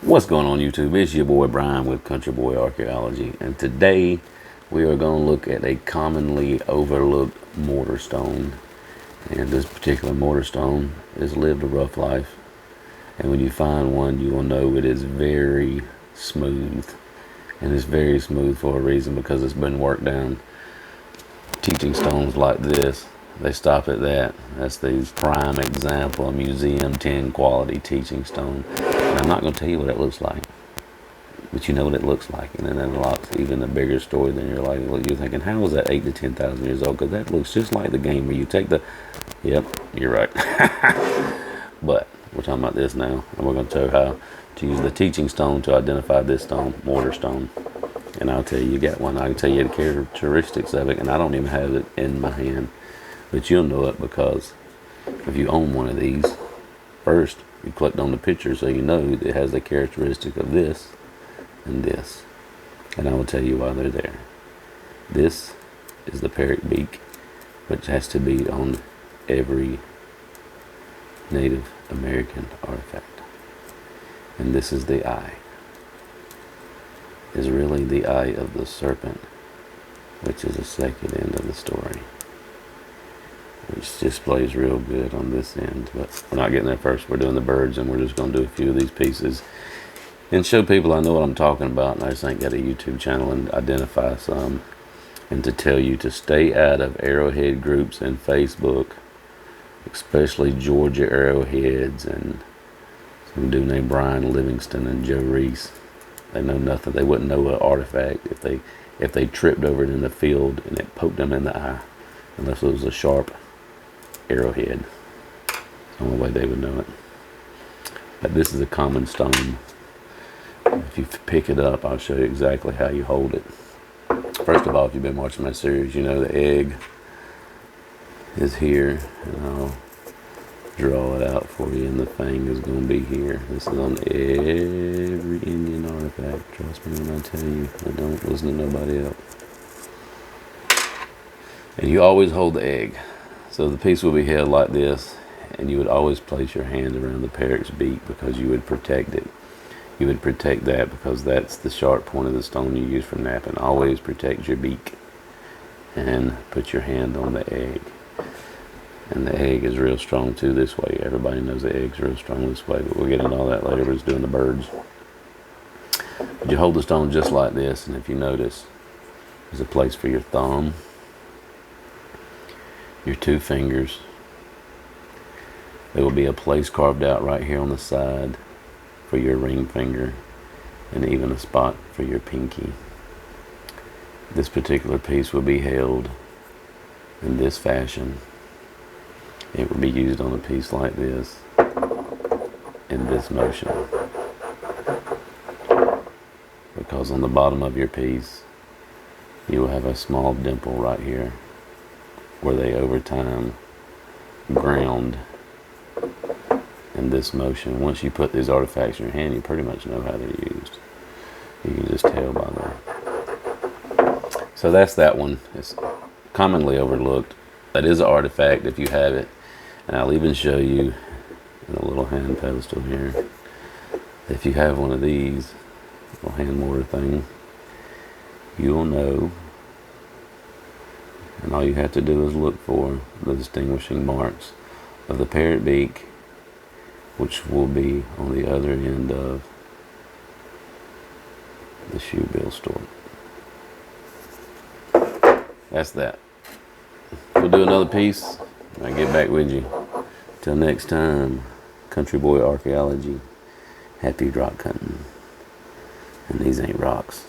What's going on YouTube? It's your boy Brian with Country Boy Archaeology, and today we are going to look at a commonly overlooked mortar stone. And this particular mortar stone has lived a rough life, and when you find one you will know it is very smooth, and it's very smooth for a reason, because it's been worked down. Teaching stones like this, they stop at that. That's the prime example, a museum 10 quality teaching stone. And I'm not going to tell you what it looks like, but you know what it looks like, and then it unlocks even a bigger story than you're like, you're thinking, how is that 8 to 10,000 years old? Because that looks just like the game where you take the, yep, you're right. But we're talking about this now, and we're going to show you how to use the teaching stone to identify this stone, mortar stone. And I'll tell you got one. I can tell you the characteristics of it, and I don't even have it in my hand, but you'll know it because if you own one of these, first you clicked on the picture, so you know it has the characteristic of this and this, and I will tell you why they're there. This is the parrot beak, which has to be on every Native American artifact, and this is the eye. Is really the eye of the serpent, which is the second end of the story, which displays real good on this end. But we're not getting there first. We're doing the birds, and we're just going to do a few of these pieces and show people I know what I'm talking about, and I just ain't got a YouTube channel, and identify some, and to tell you to stay out of arrowhead groups and Facebook, especially Georgia arrowheads, and some dude named Brian Livingston and Joe Reese. They know nothing. They wouldn't know an artifact if they tripped over it in the field and it poked them in the eye, unless it was a sharp arrowhead. It's the only way they would know it. But this is a common stone. If you pick it up, I'll show you exactly how you hold it. First of all, if you've been watching my series, you know the egg is here, and I'll draw it out for you, and the fang is going to be here. This is on every Indian artifact. Trust me when I tell you. I don't listen to nobody else. And you always hold the egg. So the piece will be held like this, and you would always place your hand around the parrot's beak, because you would protect it. You would protect that because that's the sharp point of the stone you use for napping. Always protect your beak, and put your hand on the egg. And the egg is real strong too this way. Everybody knows the egg's real strong this way, but we'll get into all that later. We're just doing the birds. But you hold the stone just like this, and if you notice, there's a place for your thumb, your two fingers. There will be a place carved out right here on the side for your ring finger, and even a spot for your pinky. This particular piece will be held in this fashion. It will be used on a piece like this, in this motion, because on the bottom of your piece you will have a small dimple right here where they over time ground in this motion. Once you put these artifacts in your hand, you pretty much know how they're used. You can just tell by that. So that's that one. It's commonly overlooked. That is an artifact if you have it. And I'll even show you in a little hand pedestal here. If you have one of these, little hand mortar thing, you'll know. And all you have to do is look for the distinguishing marks of the parrot beak, which will be on the other end of the shoe bill stork. That's that. We'll do another piece. I'll get back with you. Till next time, Country Boy Archaeology. Happy rock hunting. And these ain't rocks.